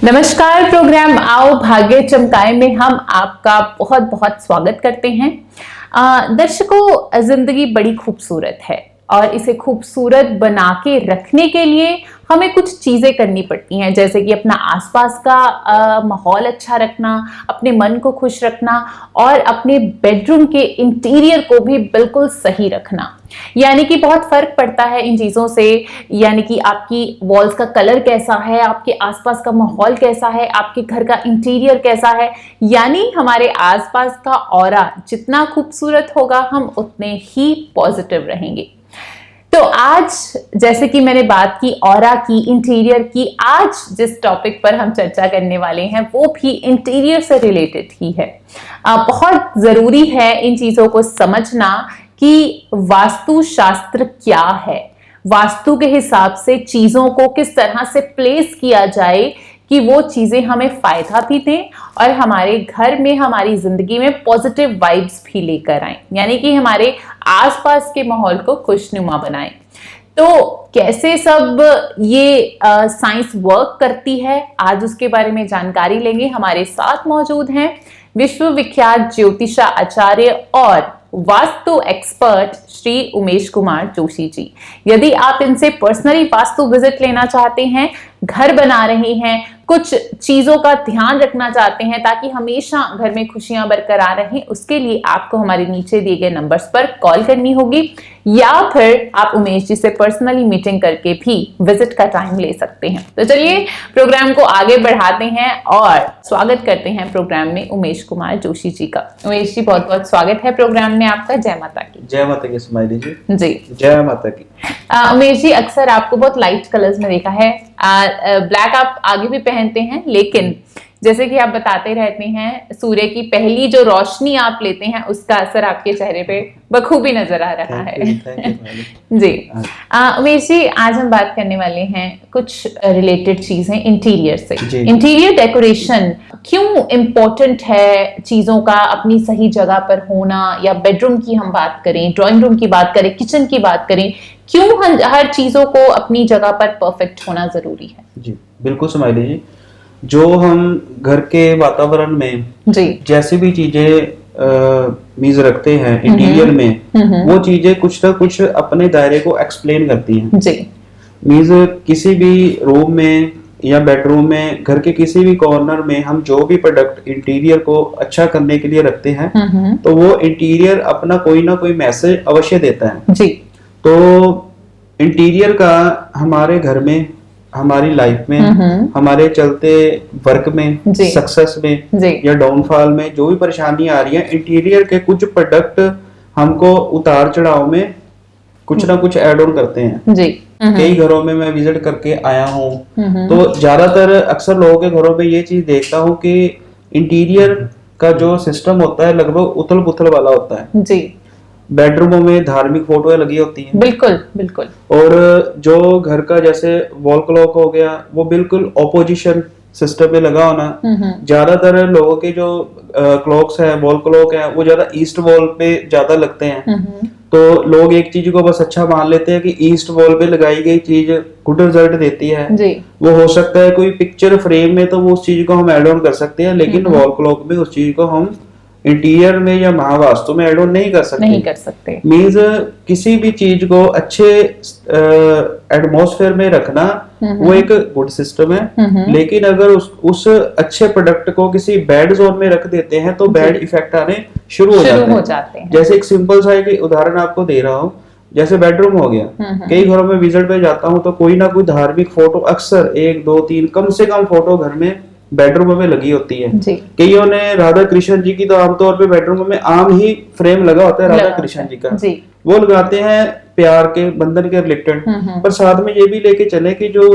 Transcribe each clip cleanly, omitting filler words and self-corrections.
नमस्कार। प्रोग्राम आओ भाग्य चमकाए में हम आपका बहुत बहुत स्वागत करते हैं। दर्शकों, जिंदगी बड़ी खूबसूरत है और इसे खूबसूरत बना के रखने के लिए हमें कुछ चीजें करनी पड़ती हैं, जैसे कि अपना आसपास का माहौल अच्छा रखना, अपने मन को खुश रखना और अपने बेडरूम के इंटीरियर को भी बिल्कुल सही रखना। यानी कि बहुत फर्क पड़ता है इन चीजों से। यानी कि आपकी वॉल्स का कलर कैसा है, आपके आसपास का माहौल कैसा है, आपके घर का इंटीरियर कैसा है, यानी हमारे आसपास का ऑरा जितना खूबसूरत होगा हम उतने ही पॉजिटिव रहेंगे। तो आज जैसे कि मैंने बात की ऑरा की, इंटीरियर की, आज जिस टॉपिक पर हम चर्चा करने वाले हैं वो भी इंटीरियर से रिलेटेड ही है। बहुत जरूरी है इन चीजों को समझना कि वास्तु शास्त्र क्या है, वास्तु के हिसाब से चीजों को किस तरह से प्लेस किया जाए कि वो चीजें हमें फायदा भी दें और हमारे घर में, हमारी जिंदगी में पॉजिटिव वाइब्स भी लेकर आए, यानी कि हमारे आसपास के माहौल को खुशनुमा बनाएं। तो कैसे सब ये साइंस वर्क करती है, आज उसके बारे में जानकारी लेंगे। हमारे साथ मौजूद हैं विश्वविख्यात ज्योतिषा आचार्य और वास्तु एक्सपर्ट श्री उमेश कुमार जोशी जी। यदि आप इनसे पर्सनली वास्तु विजिट लेना चाहते हैं, घर बना रहे हैं, कुछ चीजों का ध्यान रखना चाहते हैं ताकि हमेशा घर में खुशियां बरकरार रहें, उसके लिए आपको हमारे नीचे दिए गए नंबर्स पर कॉल करनी होगी या फिर आप उमेश जी से पर्सनली मीटिंग करके भी विजिट का टाइम ले सकते हैं। तो चलिए प्रोग्राम को आगे बढ़ाते हैं और स्वागत करते हैं प्रोग्राम में उमेश कुमार जोशी जी का। उमेश जी, बहुत बहुत स्वागत है प्रोग्राम में आपका। जय माता की। जय माता की स्माइली जी। जी जय माता की। उमेश जी, अक्सर आपको बहुत लाइट कलर्स में देखा है, ब्लैक आप आगे भी पहनते हैं, लेकिन जैसे कि आप बताते रहते हैं, सूर्य की पहली जो रोशनी आप लेते हैं उसका असर आपके चेहरे पे बखूबी नजर आ रहा है। जी उमेश जी, आज हम बात करने वाले हैं कुछ रिलेटेड चीजें इंटीरियर से। इंटीरियर डेकोरेशन क्यों इम्पोर्टेंट है, चीजों का अपनी सही जगह पर होना, या बेडरूम की हम बात करें, ड्राइंग रूम की बात करें, किचन की बात करें, क्यों हर चीजों को अपनी जगह पर परफेक्ट होना जरूरी है? जी बिल्कुल स्माइली जी, जो हम घर के वातावरण में जी जैसे भी चीजें मीज रखते हैं इंटीरियर में, वो चीजें कुछ ना कुछ अपने दायरे को एक्सप्लेन करती हैं। जी मीज किसी भी रूम में या बेडरूम में, घर के किसी भी कॉर्नर में हम जो भी प्रोडक्ट इंटीरियर को अच्छा करने के लिए रखते हैं तो वो इंटीरियर अपना कोई ना कोई मैसेज अवश्य देता है। जी तो इंटीरियर का हमारे घर में, हमारी लाइफ में, हमारे चलते वर्क में, सक्सेस में या डाउनफॉल में जो भी परेशानी आ रही है, इंटीरियर के कुछ प्रोडक्ट हमको उतार चढ़ाव में कुछ ना कुछ ऐड ऑन करते हैं। जी कई घरों में मैं विजिट करके आया हूँ तो ज्यादातर अक्सर लोगों के घरों में ये चीज देखता हूँ कि इंटीरियर का जो सिस्टम होता है लगभग उथल पुथल वाला होता है। जी बेडरूमों में धार्मिक फोटोएं लगी होती हैं। बिल्कुल बिल्कुल। और जो घर का जैसे वॉल क्लॉक हो गया, वो बिल्कुल ऑपोजिशन सिस्टम पे लगा होना। ज्यादातर लोगों के जो क्लॉक्स है, वॉल क्लॉक है, वो ज्यादा ईस्ट वॉल पे ज्यादा लगते हैं। तो लोग एक चीज को बस अच्छा मान लेते हैं कि ईस्ट वॉल पे लगाई गई चीज गुड रिजल्ट देती है। जी वो हो सकता है कोई पिक्चर फ्रेम में तो वो उस चीज को हम एड ऑन कर सकते हैं, लेकिन वॉल क्लॉक में उस चीज को हम इंटीरियर में या महावास्तु में एड ऑन नहीं कर सकते। मींस किसी भी चीज को अच्छे एटमॉस्फेयर में रखना वो एक गुड सिस्टम है, लेकिन अगर उस अच्छे प्रोडक्ट को किसी बैड जोन में रख देते हैं तो बैड इफेक्ट आने शुरू हो जाते हैं। जैसे एक सिंपल सा एक उदाहरण आपको दे रहा हूँ, जैसे बेडरूम हो गया, कई घरों में विजिट पे जाता हूँ तो कोई ना कोई धार्मिक फोटो, अक्सर 1 2 3 कम से कम फोटो घर में बेडरूम में लगी होती है। कईयों ने राधा कृष्ण जी की तो आमतौर पे बेडरूम में आम ही फ्रेम लगा होता है राधा कृष्ण जी का, वो लगाते हैं प्यार के बंधन के रिलेटेड, पर साथ में ये भी लेके चले कि जो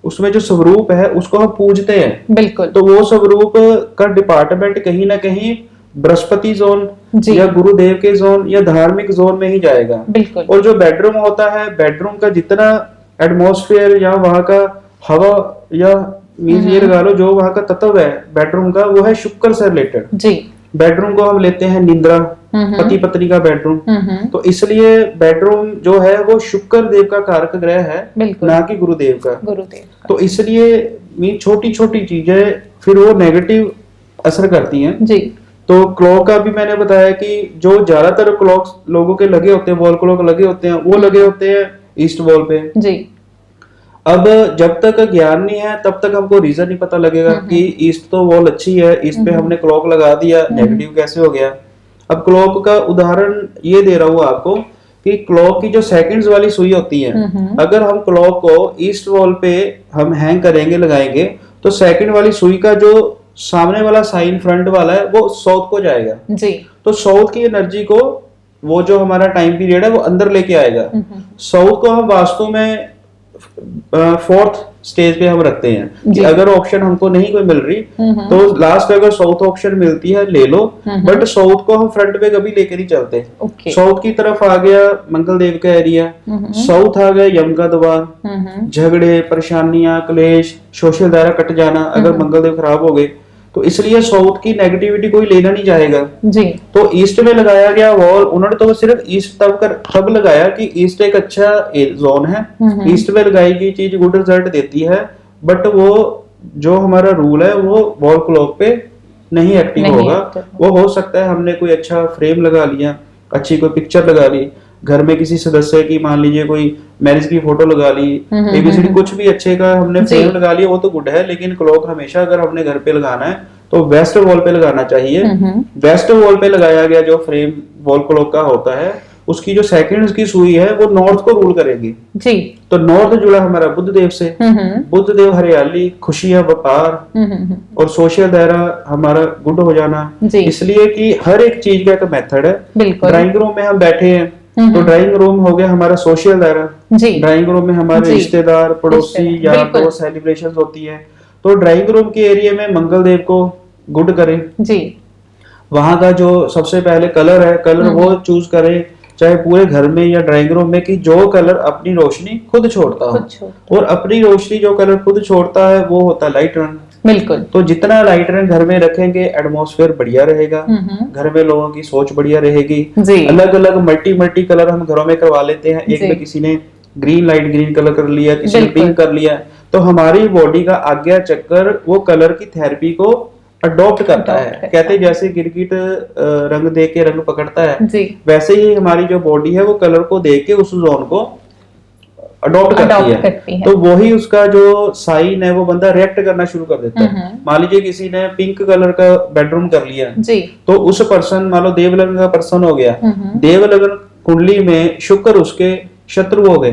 उसमें जो स्वरूप है उसको हम पूजते हैं। बिल्कुल। तो वो स्वरूप का डिपार्टमेंट कहीं ना कहीं बृहस्पति जोन या गुरुदेव के जोन या धार्मिक जोन में ही जाएगा। बिल्कुल। और जो बेडरूम होता है, बेडरूम का जितना एटमॉस्फेयर या वहां का हवा या मीन्स ये लगा लो जो वहां का तत्व है बेडरूम का, वो है शुक्र से रिलेटेड। जी बेडरूम को हम लेते हैं निंद्रा, पति पत्नी का बेडरूम। तो इसलिए बेडरूम जो है वो शुक्र देव का कारक ग्रह है, ना कि गुरुदेव का। तो इसलिए छोटी छोटी चीजें फिर वो नेगेटिव असर करती हैं जी। तो क्लॉक का भी मैंने बताया कि जो ज्यादातर क्लॉक लोगों के लगे होते हैं, वॉल क्लॉक लगे होते हैं, वो लगे होते हैं ईस्ट वॉल पे जी। अब जब तक ज्ञान नहीं है तब तक हमको रीजन नहीं पता लगेगा कि ईस्ट तो वॉल अच्छी है, ईस्ट पे हमने क्लॉक लगा दिया, नेगेटिव कैसे हो गया। अब क्लॉक का उदाहरण ये दे रहा हूँ आपको कि क्लॉक की जो सेकंड्स वाली सुई होती है, अगर हम क्लॉक को ईस्ट वॉल पे हम हैंग करेंगे, लगाएंगे, तो सेकंड वाली सुई का जो सामने वाला साइन फ्रंट वाला है वो साउथ को जाएगा जी। तो साउथ की एनर्जी को, वो जो हमारा टाइम पीरियड है वो अंदर लेके आएगा। साउथ को हम वास्तु में फोर्थ स्टेज पे हम रखते हैं कि अगर ऑप्शन हमको नहीं कोई मिल रही तो लास्ट अगर साउथ ऑप्शन मिलती है ले लो, बट साउथ को हम फ्रंट पे कभी लेके नहीं चलते। साउथ की तरफ आ गया मंगल देव का एरिया, साउथ आ गया यम का द्वार, झगड़े, परेशानियां, क्लेश, सोशल दायरा कट जाना अगर मंगल देव खराब हो गए। तो इसलिए साउथ की नेगेटिविटी कोई लेना नहीं चाहेगा जी। तो ईस्ट में लगाया गया वॉल, उन्होंने तो सिर्फ ईस्ट तब लगाया कि ईस्ट एक अच्छा जोन है, ईस्ट में लगाई गई चीज गुड रिजल्ट देती है, बट वो जो हमारा रूल है वो वॉल क्लॉक पे नहीं एक्टिव होगा। वो हो सकता है हमने कोई अच्छा फ्रेम लगा लिया, अच्छी कोई पिक्चर लगा ली, घर में किसी सदस्य की मान लीजिए कोई मैरिज की फोटो लगा ली, एबीसीडी कुछ भी अच्छे का हमने फ्रेम लगा लिया, वो तो गुड है। लेकिन क्लॉक हमेशा अगर हमने घर पे लगाना है तो वेस्ट वॉल पे लगाना चाहिए। वेस्ट वॉल पे लगाया गया जो फ्रेम वॉल क्लॉक का होता है, उसकी जो सेकंड्स की सुई है वो नॉर्थ को रूल करेगी जी। तो नॉर्थ जुड़ा हमारा बुध देव से, बुध देव हरियाली, खुशियां, व्यापार और सोशल दायरा हमारा गुड हो जाना। इसलिए कि हर एक चीज का एक मेथड है। ड्राइंग रूम में हम बैठे हैं तो ड्राइंग रूम हो गया हमारा सोशल दायरा, ड्राइंग रूम में हमारे रिश्तेदार, पड़ोसी या तो सेलिब्रेशन होती है। तो ड्राइंग रूम के एरिया में मंगल देव को गुड करें जी। वहां का जो सबसे पहले कलर है, कलर वो चूज करें, चाहे पूरे घर में या ड्राइंग रूम में, कि जो कलर अपनी रोशनी खुद छोड़ता हो। और अपनी रोशनी जो कलर खुद छोड़ता है वो होता है लाइट रंग। बिल्कुल। तो जितना लाइट रंग घर में रखेंगे एटमॉस्फेयर बढ़िया रहेगा, घर में लोगों की सोच बढ़िया रहेगी। अलग अलग मल्टी कलर हम घरों में करवा लेते हैं, एक में किसी ने ग्रीन लाइट ग्रीन कलर कर लिया, किसी ने पिंक कर लिया, तो हमारी बॉडी का आज्ञा चक्कर वो कलर की थेरेपी को अडॉप्ट करता है। कहते जैसे गिरगिट रंग देख के रंग पकड़ता है जी। वैसे ही हमारी जो बॉडी है वो कलर को देख के उस जोन को अडॉप्ट करती है। तो वही उसका जो साइन है वो बंदा रिएक्ट करना शुरू कर देता है। मान लीजिए किसी ने पिंक कलर का बेडरूम कर लिया जी। तो उस पर्सन, मान लो देव लग्न का पर्सन हो गया, देव लग्न कुंडली में शुक्र उसके शत्रु हो गए।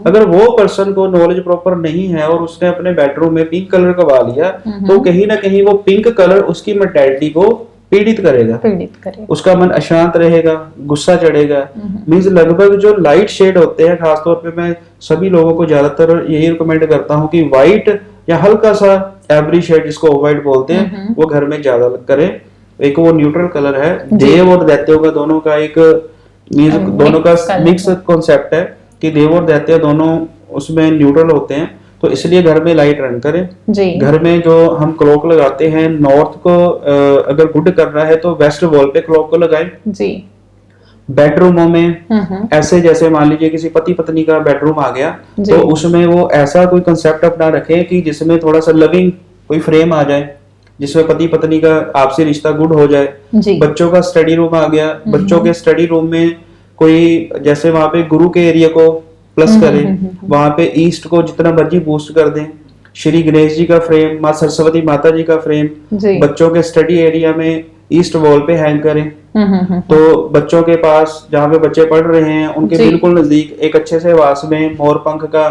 अगर वो पर्सन को नॉलेज प्रॉपर नहीं है और उसने अपने बेडरूम में पिंक कलर करवा लिया तो कहीं ना कहीं वो पिंक कलर उसकी मेंटालिटी को पीड़ित करेगा, उसका मन अशांत रहेगा, गुस्सा चढ़ेगा। मींस लगभग जो लाइट शेड होते हैं, खासतौर पे मैं सभी लोगों को ज्यादातर यही रिकमेंड करता हूँ कि व्हाइट या हल्का सा एवरी शेड जिसको व्हाइट बोलते हैं वो घर में ज्यादा करें। एक वो न्यूट्रल कलर है, देव और दैत्यों का दोनों का एक दोनों का मिक्स कॉन्सेप्ट है कि देव और दैत्य दोनों उसमें न्यूट्रल होते हैं। तो इसलिए घर में लाइट रन करें जी। घर में जो हम क्लॉक लगाते हैं, नॉर्थ को अगर गुड करना है तो वेस्ट वॉल पे क्लॉक को लगाएं जी। बेडरूमों में ऐसे, जैसे मान लीजिए किसी पति पत्नी का बेडरूम आ गया तो उसमें वो ऐसा कोई कंसेप्ट अपना रखे कि जिसमें थोड़ा सा लविंग कोई फ्रेम आ जाए, जिसमें पति पत्नी का आपसी रिश्ता गुड हो जाए। बच्चों का स्टडी रूम आ गया, बच्चों के स्टडी रूम में कोई जैसे वहां पे गुरु के एरिया को प्लस करें, वहां पे ईस्ट को जितना मर्जी बूस्ट कर दें। श्री गणेश जी का फ्रेम, माँ सरस्वती माता जी का फ्रेम बच्चों के स्टडी एरिया में ईस्ट वॉल पे हैंग करें। तो बच्चों के पास जहाँ पे बच्चे पढ़ रहे हैं उनके बिल्कुल नजदीक एक अच्छे से वास में मोर पंख का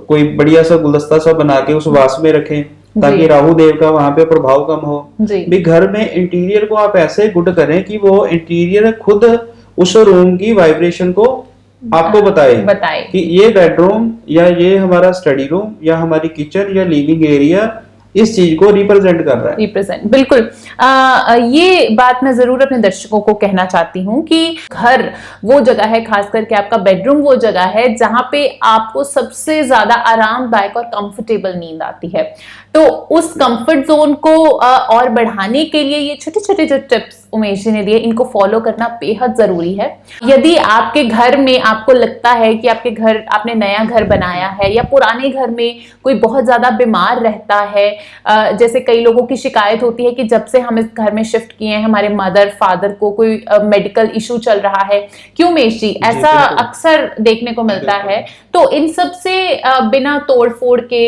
कोई बढ़िया सा गुलदस्ता सा बना के उस वास में रखें ताकि राहु देव का वहां पे प्रभाव कम हो। भी घर में इंटीरियर को आप ऐसे गुड करें कि वो इंटीरियर खुद उस रूम की वाइब्रेशन को आपको बताए कि ये बेडरूम या ये हमारा स्टडी रूम या हमारी किचन या लिविंग एरिया इस चीज को रिप्रेजेंट कर रहा है। रिप्रेजेंट, बिल्कुल। ये बात मैं जरूर अपने दर्शकों को कहना चाहती हूँ कि घर वो जगह है, खास करके आपका बेडरूम वो जगह है जहां पे आपको सबसे ज्यादा आरामदायक और कंफर्टेबल नींद आती है। तो उस कंफर्ट जोन को और बढ़ाने के लिए ये छोटे छोटे जो टिप्स उमेश जी ने दिए, इनको फॉलो करना बेहद जरूरी है। यदि आपके घर में आपको लगता है कि आपने नया घर बनाया है या पुराने घर में कोई बहुत ज्यादा बीमार रहता है, जैसे कई लोगों की शिकायत होती है कि जब से हम इस घर में शिफ्ट किए हैं हमारे मदर फादर को कोई मेडिकल इशू चल रहा है, क्यों उमेश जी? ऐसा अक्सर देखने को मिलता है। तो इन सब से बिना तोड़ फोड़ के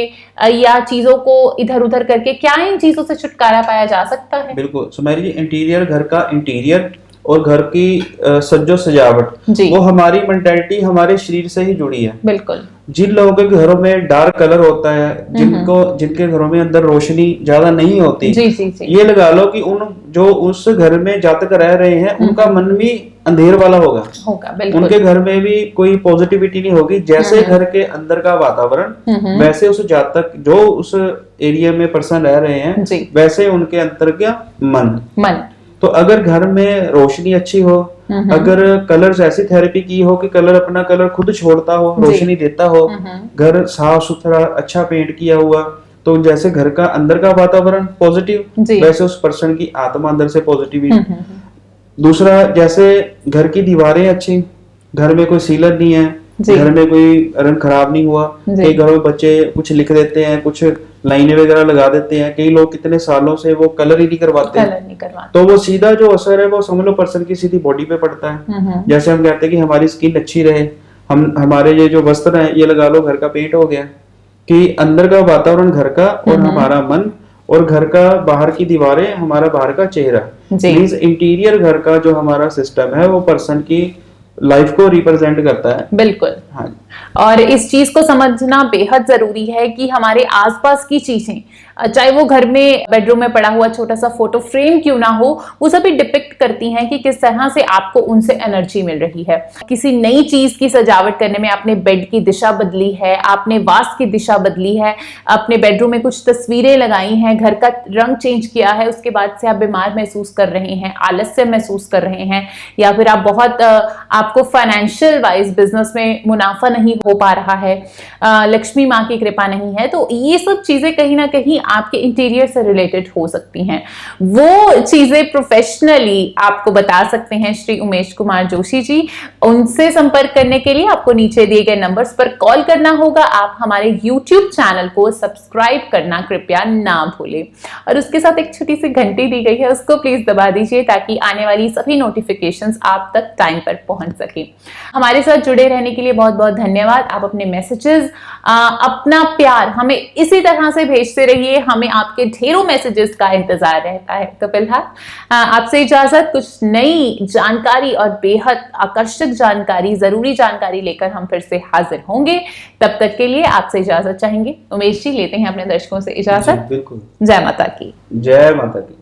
या चीजों को इधर उधर करके क्या इन चीजों से छुटकारा पाया जा सकता है? बिल्कुल सुमेरी जी, इंटीरियर, घर का इंटीरियर और घर की सज्जो सजावट वो हमारी मेंटालिटी, हमारे शरीर से ही जुड़ी है। बिल्कुल। जिन लोगों के घरों में डार्क कलर होता है, जिनके घरों में अंदर रोशनी ज्यादा नहीं होती, जी। ये लगा लो कि जो उस घर में जब तक रह रहे हैं उनका मन भी अंधेर वाला होगा। उनके घर में भी कोई पॉजिटिविटी नहीं होगी। जैसे घर के अंदर का वातावरण वैसे उस जातक जो उस एरिया में पर्सन रह रहे हैं वैसे उनके अंदर का मन। तो अगर घर में रोशनी अच्छी हो, अगर कलर्स ऐसी थेरेपी की हो कि कलर अपना कलर खुद छोड़ता हो, रोशनी देता हो, घर साफ सुथरा अच्छा पेंट किया हुआ, तो जैसे घर का अंदर का वातावरण पॉजिटिव वैसे उस पर्सन की आत्मा अंदर से पॉजिटिव। दूसरा, जैसे घर की दीवारें अच्छी, घर में कोई सीलन नहीं है, घर में कोई रंग खराब नहीं हुआ। कई घरों में बच्चे कुछ लिख देते हैं, कुछ लाइनें वगैरह लगा देते हैं, कई लोग कितने सालों से वो कलर ही नहीं करवाते। तो वो सीधा जो असर है वो समझ लो पर्सन की सीधी बॉडी पे पड़ता है। जैसे हम कहते हैं कि हमारी स्किन अच्छी रहे, हमारे ये जो वस्त्र है ये लगा लो घर का पेंट हो गया, कि अंदर का वातावरण घर का और हमारा मन, और घर का बाहर की दीवारें हमारा बाहर का चेहरा, मींस इंटीरियर घर का जो हमारा सिस्टम है वो पर्सन की लाइफ को रिप्रेजेंट करता है। बिल्कुल। हाँ। और इस चीज को समझना बेहद जरूरी है कि हमारे आसपास की चीजें, चाहे वो घर में बेडरूम में पड़ा हुआ छोटा सा फोटो फ्रेम क्यों ना हो, वो सभी डिपिक्ट करती हैं कि किस तरह से आपको उनसे एनर्जी मिल रही है। किसी नई चीज की सजावट करने में आपने बेड की दिशा बदली है, आपने वास की दिशा बदली है, अपने बेडरूम में कुछ तस्वीरें लगाई हैं, घर का रंग चेंज किया है, उसके बाद से आप बीमार महसूस कर रहे हैं, आलस्य महसूस कर रहे हैं, या फिर आप बहुत आपको फाइनेंशियल वाइज बिजनेस में मुनाफा नहीं हो पा रहा है, लक्ष्मी माँ की कृपा नहीं है, तो ये सब चीजें कहीं ना कहीं आपके इंटीरियर से रिलेटेड हो सकती हैं। वो चीजें प्रोफेशनली आपको बता सकते हैं श्री उमेश कुमार जोशी जी। उनसे संपर्क करने के लिए आपको नीचे दिए गए नंबर्स पर कॉल करना होगा। आप हमारे YouTube चैनल को सब्सक्राइब करना कृपया ना भूलें, और उसके साथ एक छोटी सी घंटी दी गई है, उसको प्लीज दबा दीजिए ताकि आने वाली सभी नोटिफिकेशंस आप तक टाइम पर पहुंच सके। हमारे साथ जुड़े रहने के लिए बहुत बहुत धन्यवाद। आप अपने मैसेजेस, अपना प्यार हमें इसी तरह से भेजते रहिए, हमें आपके ढेरों मैसेजेस का इंतजार रहता है। तो फिलहाल आपसे इजाजत, कुछ नई जानकारी और बेहद आकर्षक जानकारी, जरूरी जानकारी लेकर हम फिर से हाजिर होंगे। तब तक के लिए आपसे इजाजत चाहेंगे। उमेश जी, लेते हैं अपने दर्शकों से इजाजत। बिल्कुल। जय माता की। जय माता की।